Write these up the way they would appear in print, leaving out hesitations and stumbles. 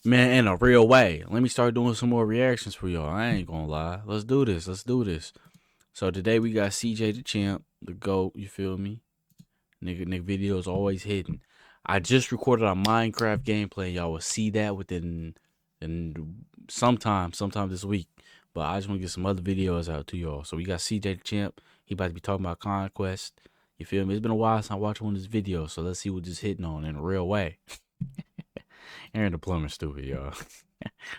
Man, in a real way. Let me start doing some more reactions for y'all. I ain't gonna lie. Let's do this. So today we got CJ the Champ, the GOAT, you feel me? Nigga videos always hidden. I just recorded a Minecraft gameplay. Y'all will see that within sometime this week. But I just want to get some other videos out to y'all. So we got CJ the Champ. He about to be talking about Conquest. You feel me? It's been a while since I watched one of his videos. So let's see what this hitting on in a real way. Aaron the plumber stupid, y'all.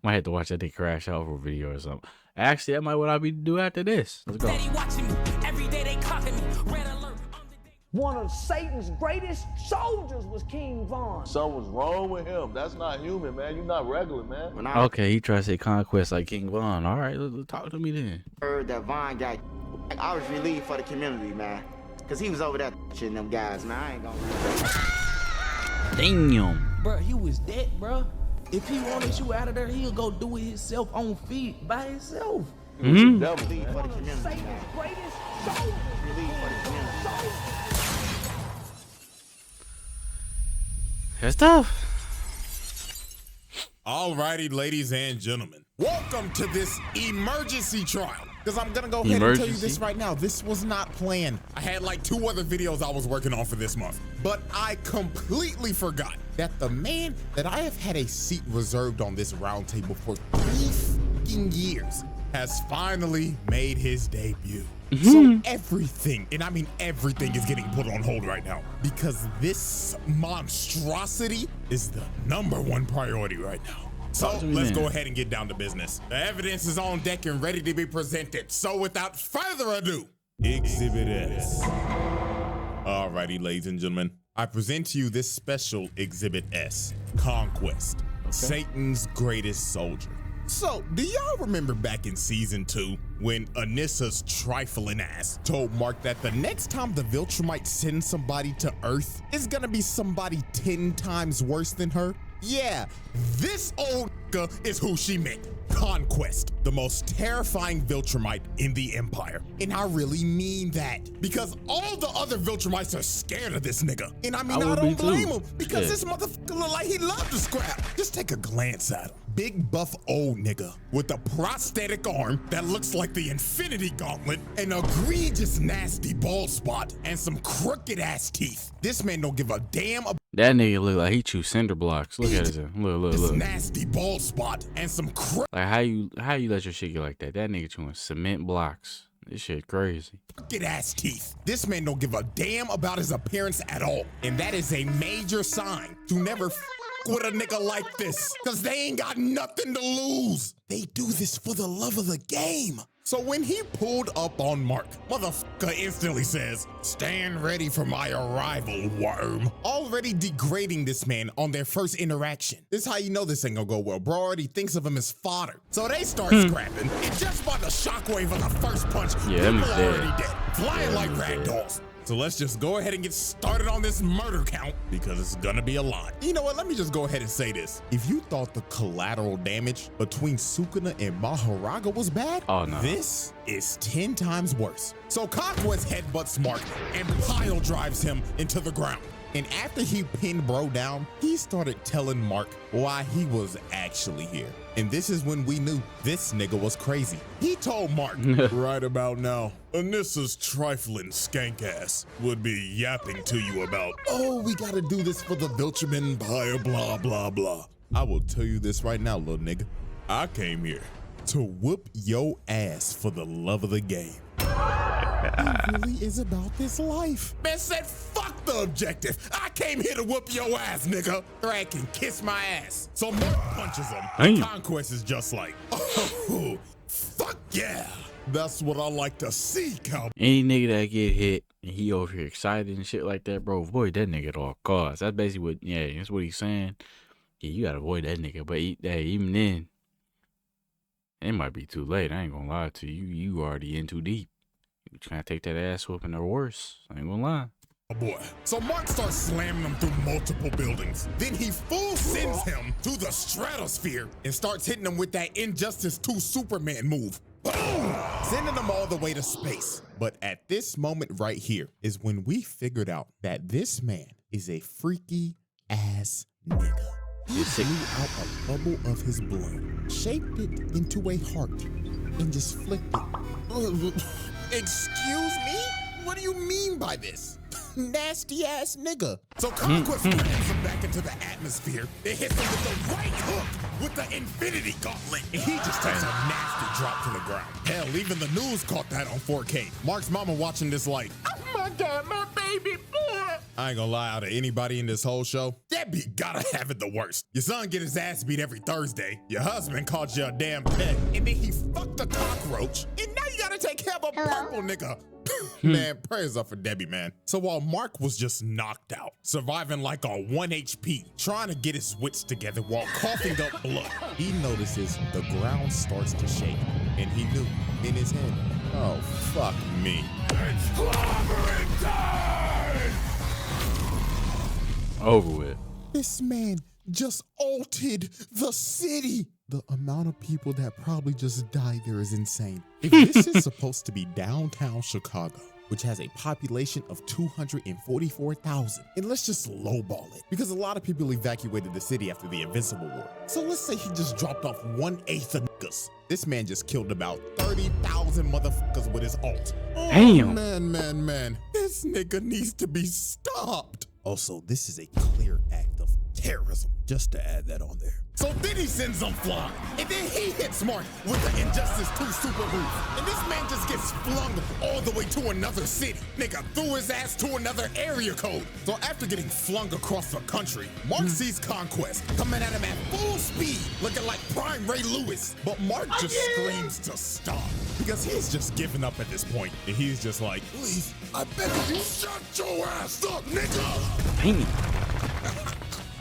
Might have to watch that thing crash out for a video or something. Actually, that might what I'll be do after this. Let's go. One of Satan's greatest soldiers was King Von. Something's wrong with him. That's not human, man. You're not regular, man. Okay, he tries to say Conquest like King Von. All right, talk to me then. Heard that Von got, I was relieved for the community, man. Because he was over there shitting them guys, man. I ain't gonna Damn. Bro, he was dead, bro. If he wanted you out of there, he'll go do it himself on feet by himself. Mm-hmm. relieve for the community, Satan's man. greatest soldiers. Relieve for the community. That's tough. Alrighty, ladies and gentlemen, welcome to this emergency trial. Because I'm gonna go ahead and tell you this right now. This was not planned. I had like 2 other videos I was working on for this month, but I completely forgot that the man that I have had a seat reserved on this round table for 3 fucking years has finally made his debut. So everything, and I mean everything, is getting put on hold right now because this monstrosity is the #1 priority right now. So let's go ahead and get down to business. The evidence is on deck and ready to be presented. So without further ado, Exhibit S. Alrighty, ladies and gentlemen, I present to you this special Exhibit S, Conquest, Satan's greatest soldier. So, do y'all remember back in season 2 when Anissa's trifling ass told Mark that the next time the Viltrumite sends somebody to Earth is gonna be somebody 10 times worse than her? Yeah, this old is who she meant. Conquest, the most terrifying Viltrumite in the Empire. And I really mean that. Because all the other Viltrumites are scared of this nigga. And I mean, I don't blame him. Because this motherfucker look like he loved to scrap. Just take a glance at him. Big buff old nigga with a prosthetic arm that looks like the Infinity Gauntlet, an egregious nasty bald spot, and some crooked ass teeth. This man don't give a damn about that nigga look like he chew cinder blocks. Look at his look. This nasty bald spot and some like how you let your shit get like that? That nigga chewing cement blocks. This shit crazy. Crooked ass teeth. This man don't give a damn about his appearance at all, and that is a major sign to never with a nigga like this, cause they ain't got nothing to lose. They do this for the love of the game. So when he pulled up on Mark, motherfucker instantly says, "Stand ready for my arrival, worm." Already degrading this man on their first interaction. This is how you know this ain't gonna go well. Bro already thinks of him as fodder. So they start scrapping, and just by the shockwave of the first punch, people are already dead, flying like rag dolls. So let's just go ahead and get started on this murder count because it's gonna be a lot. You know what, let me just go ahead and say this. If you thought the collateral damage between Sukuna and Maharaga was bad, this is 10 times worse. So Conquest headbutts Mark and pile drives him into the ground. And after he pinned bro down, he started telling Mark why he was actually here. And this is when we knew this nigga was crazy. He told Mark, right about now, Anissa's trifling skank ass would be yapping to you about, oh, we gotta do this for the Viltrum Empire, blah, blah, blah. I will tell you this right now, little nigga. I came here to whoop your ass for the love of the game. He really is about this life. Man said, fuck the objective. I came here to whoop your ass, nigga. Drag can kiss my ass. So Mark punches him. Conquest is just like, oh, fuck yeah. That's what I like to see, cowboy. Any nigga that get hit and he over here excited and shit like that, bro, avoid that nigga at all costs. That's basically what, that's what he's saying. Yeah, you gotta avoid that nigga. But even then, it might be too late. I ain't gonna lie to you. You already in too deep. You trying to take that ass whooping or worse. I ain't gonna lie. Oh boy. So Mark starts slamming him through multiple buildings. Then he full sends him to the stratosphere and starts hitting him with that Injustice 2 Superman move. Boom! Sending them all the way to space. But at this moment right here is when we figured out that this man is a freaky ass nigga. He blew out a bubble of his blood, shaped it into a heart, and just flicked it. Excuse me? What do you mean by this? Nasty ass nigga. So Conquest slams him back into the atmosphere. It hits him with the right hook with the infinity gauntlet. And he just takes a nasty drop to the ground. Hell, even the news caught that on 4K. Mark's mama watching this like, oh my God, my baby boy. I ain't gonna lie, out of anybody in this whole show, Debbie gotta have it the worst. Your son get his ass beat every Thursday. Your husband called you a damn pet. And then he fucked a cockroach. And now you gotta take care of a purple nigga. Man, prayers up for Debbie, man. So while Mark was just knocked out, surviving like on 1 HP, trying to get his wits together while coughing up blood, he notices the ground starts to shake. And he knew in his head, oh, fuck me. It's clobbering time! Over with. This man just altered the city. The amount of people that probably just died there is insane. If this is supposed to be downtown Chicago, which has a population of 244,000, and let's just lowball it, because a lot of people evacuated the city after the Invincible War. So let's say he just dropped off 1/8 of niggas. This man just killed about 30,000 motherfuckers with his ult. Oh, damn. Man. This nigga needs to be stopped. Also, this is a clear act of terrorism, just to add that on there. So then he sends them flying, and then he hits Mark with the Injustice 2 super move, and this man just gets flung all the way to another city. Nigga threw his ass to another area code. So after getting flung across the country, Mark sees Conquest coming at him at full speed, looking like prime Ray Lewis. But Mark just screams to stop, because he's just giving up at this point, and he's just like, please, I beg of you, shut your ass up, nigga! Damn.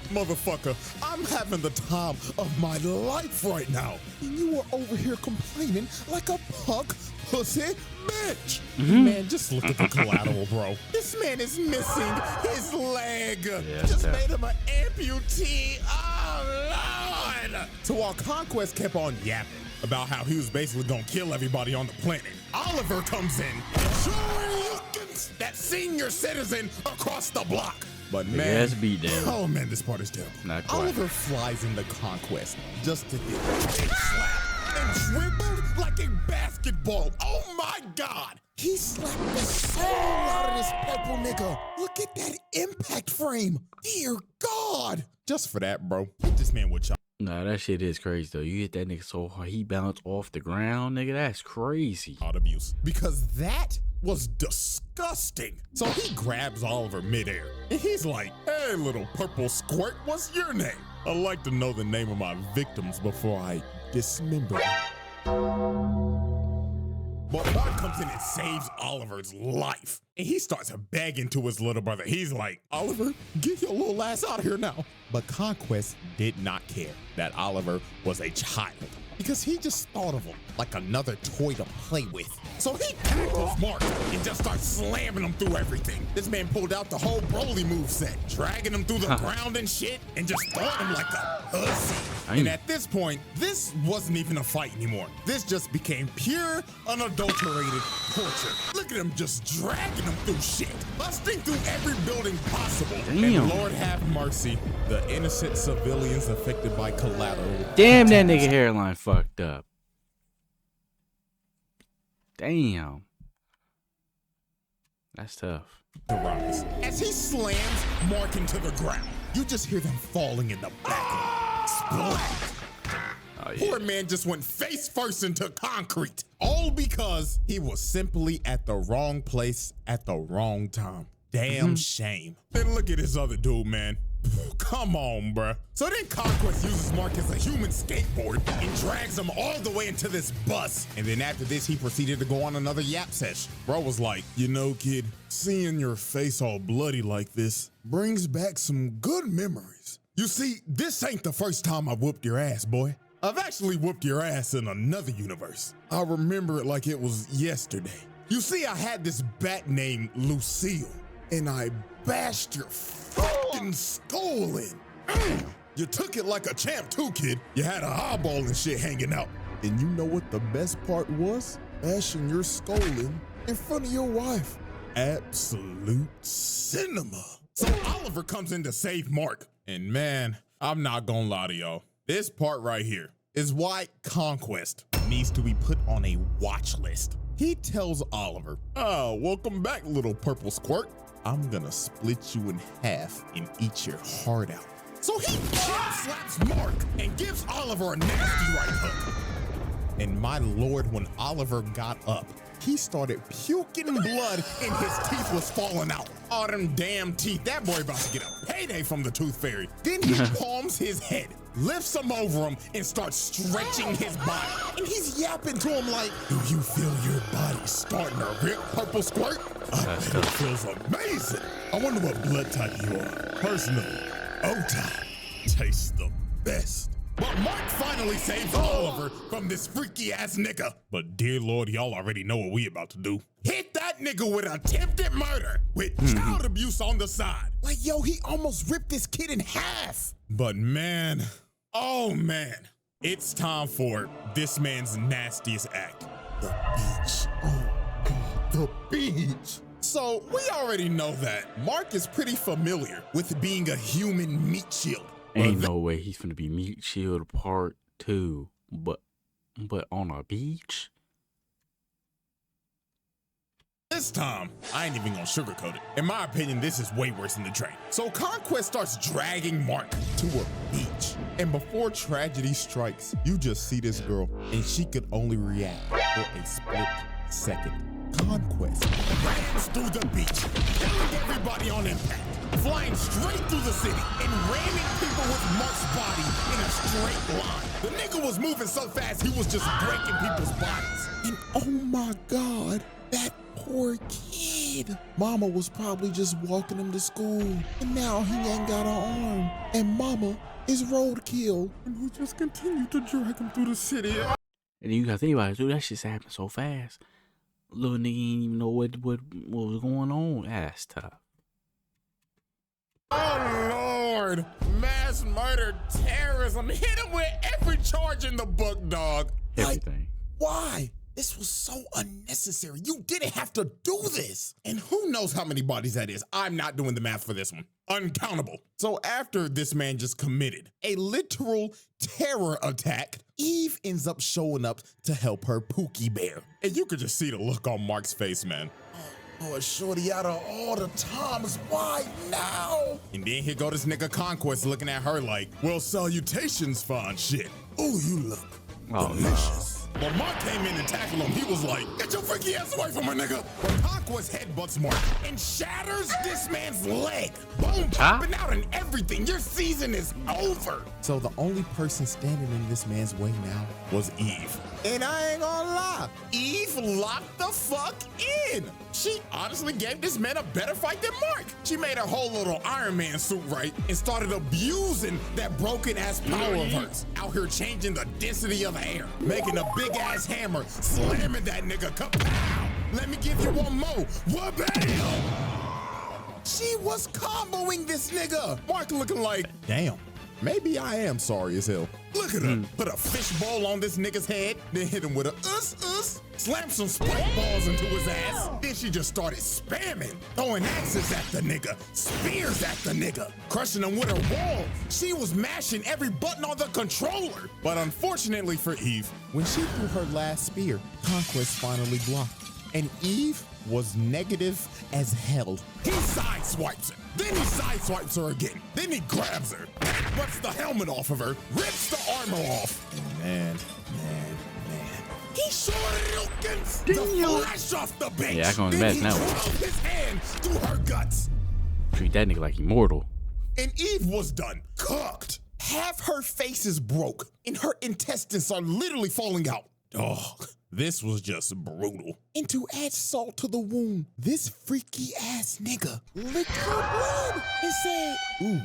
Motherfucker, I'm having the time of my life right now. And you are over here complaining like a punk pussy bitch. Man, just look at the collateral, bro. This man is missing his leg. Just made him an amputee. Oh, Lord. So while Conquest kept on yapping about how he was basically gonna kill everybody on the planet, Oliver comes in, looking that senior citizen across the block. But man, beat down. Oh man, this part is terrible. Not quite. Oliver flies into Conquest just to get a big slap and dribbled like a basketball. Oh my God! He slapped the soul out of this purple nigga. Look at that impact frame. Dear God! Just for that, bro, hit this man with y'all. Nah, that shit is crazy though. You hit that nigga so hard, he bounced off the ground, nigga. That's crazy. Abuse. Because that was disgusting. So he grabs Oliver midair and he's like, hey, little purple squirt, what's your name? I'd like to know the name of my victims before I dismember them. But Mark comes in and saves Oliver's life. And he starts begging to his little brother. He's like, Oliver, get your little ass out of here now. But Conquest did not care that Oliver was a child, because he just thought of him like another toy to play with. So he tackles Mark and just starts slamming him through everything. This man pulled out the whole Broly moveset, dragging him through the ground and shit, and just throwing him like a pussy. And at this point, this wasn't even a fight anymore. This just became pure, unadulterated torture. Look at him just dragging him through shit, busting through every building possible. Damn. And Lord have mercy, the innocent civilians affected by collateral. Damn, that nigga hairline fucked up. Damn. That's tough. As he slams Mark into the ground, you just hear them falling in the background. Splat. Oh, yeah. Poor man just went face first into concrete. All because he was simply at the wrong place at the wrong time. Damn shame. Then look at this other dude, man. Come on, bruh. So then Conquest uses Mark as a human skateboard and drags him all the way into this bus. And then after this, he proceeded to go on another yap sesh. Bro was like, you know, kid, seeing your face all bloody like this brings back some good memories. You see, this ain't the first time I whooped your ass, boy. I've actually whooped your ass in another universe. I remember it like it was yesterday. You see, I had this bat named Lucille, and I bashed your fucking skull in. You took it like a champ too, kid. You had a eyeball and shit hanging out. And you know what the best part was? Bashing your skull in front of your wife. Absolute cinema. So Oliver comes in to save Mark. And man, I'm not gonna lie to y'all. This part right here is why Conquest needs to be put on a watch list. He tells Oliver, "Oh, welcome back, little purple squirt. I'm gonna split you in half and eat your heart out." So he slaps Mark and gives Oliver a nasty right hook. And my lord, when Oliver got up, he started puking blood and his teeth was falling out. All them damn teeth. That boy about to get a payday from the tooth fairy. Then he palms his head, lifts him over him, and starts stretching his body. And he's yapping to him like, "Do you feel your body starting to rip, purple squirt? It feels amazing. I wonder what blood type you are. Personally, O-type tastes the best." But Mark finally saves Oliver from this freaky ass nigga. But dear Lord, y'all already know what we about to do. Hit that nigga with attempted murder with child abuse on the side. Like, yo, he almost ripped this kid in half. But man, oh man, it's time for this man's nastiest act. The beach. Oh God, the beach. So we already know that Mark is pretty familiar with being a human meat shield. Ain't no way he's finna be Meat Shield Part 2, but on a beach? This time, I ain't even gonna sugarcoat it. In my opinion, this is way worse than the train. So Conquest starts dragging Mark to a beach. And before tragedy strikes, you just see this girl, and she could only react for a split second. Conquest rams through the beach, killing everybody on impact, flying straight through the city, and ramming people with Mark's body in a straight line. The nigga was moving so fast, he was just breaking people's bodies. And oh my God, that poor kid. Mama was probably just walking him to school, and now he ain't got an arm. And mama is roadkill, and he just continued to drag him through the city. And you gotta think about it, dude. That shit's happening so fast. Little nigga ain't even know what was going on. That's tough. Oh Lord, mass murder, terrorism, hit him with every charge in the book, dog. Everything. Why? This was so unnecessary. You didn't have to do this. And who knows how many bodies that is? I'm not doing the math for this one. Uncountable. So after this man just committed a literal terror attack, Eve ends up showing up to help her Pookie Bear. And you could just see the look on Mark's face, man. Oh, shorty, out of all the times, why now? And then here go this nigga Conquest looking at her like, well, salutations, fine shit. Oh, you look delicious. But Mark came in and tackled him. He was like, get your freaky ass away from her, nigga. But Conquest headbutts Mark and shatters this man's leg. Bone popping out and everything. Your season is over. So the only person standing in this man's way now was Eve. And I ain't gonna lie, Eve locked the fuck in. She honestly gave this man a better fight than Mark. She made her whole little Iron Man suit right and started abusing that broken ass power of hers. Out here changing the density of the air, making a big ass hammer, slamming that nigga, kapow. Let me give you one more, wha-bam. She was comboing this nigga. Mark looking like, damn. Maybe I am sorry as hell. Look at her. Put a fishbowl on this nigga's head, then hit him with a slam some spike balls into his ass. Then she just started spamming, throwing axes at the nigga, spears at the nigga, crushing him with her wall. She was mashing every button on the controller. But unfortunately for Eve, when she threw her last spear, Conquest finally blocked. And Eve was negative as hell. He sideswipes her. Then he sideswipes her again. Then he grabs her, rips the helmet off of her, rips the armor off. And man. He shortens the flesh off the bench. Yeah, I can then imagine he that one. drove his hand through her guts. Treat that nigga like immortal. And Eve was done, cooked. Half her face is broke, and her intestines are literally falling out. Dog, this was just brutal. And to add salt to the wound, this freaky ass nigga licked her blood and said, ooh,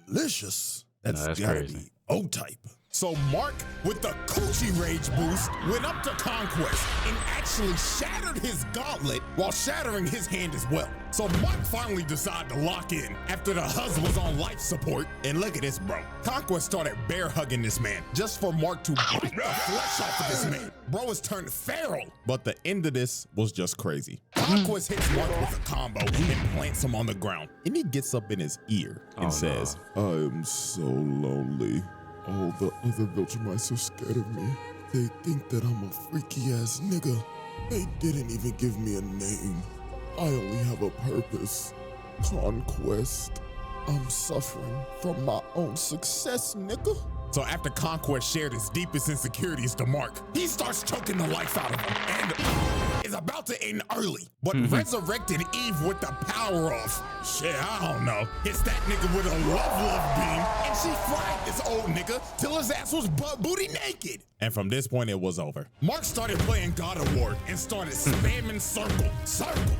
delicious. That's gotta crazy. be O-type. So Mark, with the coochie rage boost, went up to Conquest and actually shattered his gauntlet while shattering his hand as well. So Mark finally decided to lock in after the husband was on life support. And look at this, bro. Conquest started bear hugging this man just for Mark to bite the flesh off of this man. Bro has turned feral. But the end of this was just crazy. Conquest hits Mark with a combo and plants him on the ground. And he gets up in his ear and says, I am so lonely. All the other Viltrumites are scared of me. They think that I'm a freaky ass nigga. They didn't even give me a name. I only have a purpose. Conquest. I'm suffering from my own success, nigga. So after Conquest shared his deepest insecurities to Mark, he starts choking the life out of him and is about to end early, but resurrected Eve with the power of, shit, I don't know, hits that nigga with a love beam, and she fried this old nigga till his ass was butt booty naked. And from this point, it was over. Mark started playing God of War and started spamming circle, circle.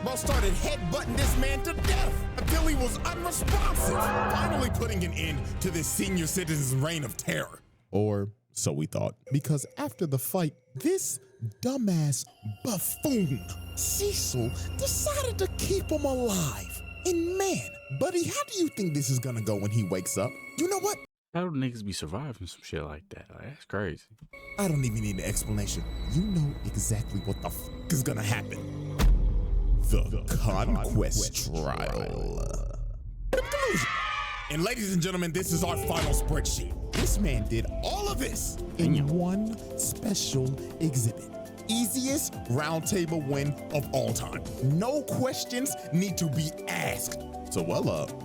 Bro started headbutting this man to death until he was unresponsive, finally putting an end to this senior citizen's reign of terror. Or so we thought, because after the fight, this dumbass buffoon, Cecil, decided to keep him alive. And man, buddy, how do you think this is gonna go when he wakes up? You know what? How do niggas be surviving some shit like that? Like, that's crazy. I don't even need an explanation. You know exactly what the f is gonna happen. The Conquest trial. And ladies and gentlemen, this is our final spreadsheet. This man did all of this in one special exhibit. Easiest round table win of all time. No questions need to be asked. So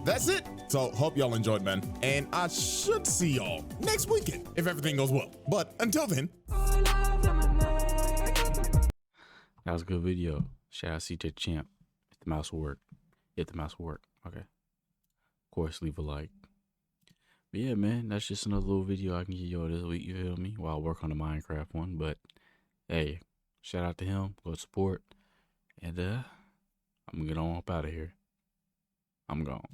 that's it. So hope y'all enjoyed, man. And I should see y'all next weekend if everything goes well. But until then. That was a good video. Shout out CJ Champ. If the mouse will work. If the mouse will work. Okay. Of course, leave a like. But yeah, man, that's just another little video I can give y'all this week, you feel me? While I work on the Minecraft one. But hey, shout out to him. Go support. And I'm gonna get on up out of here. I'm gone.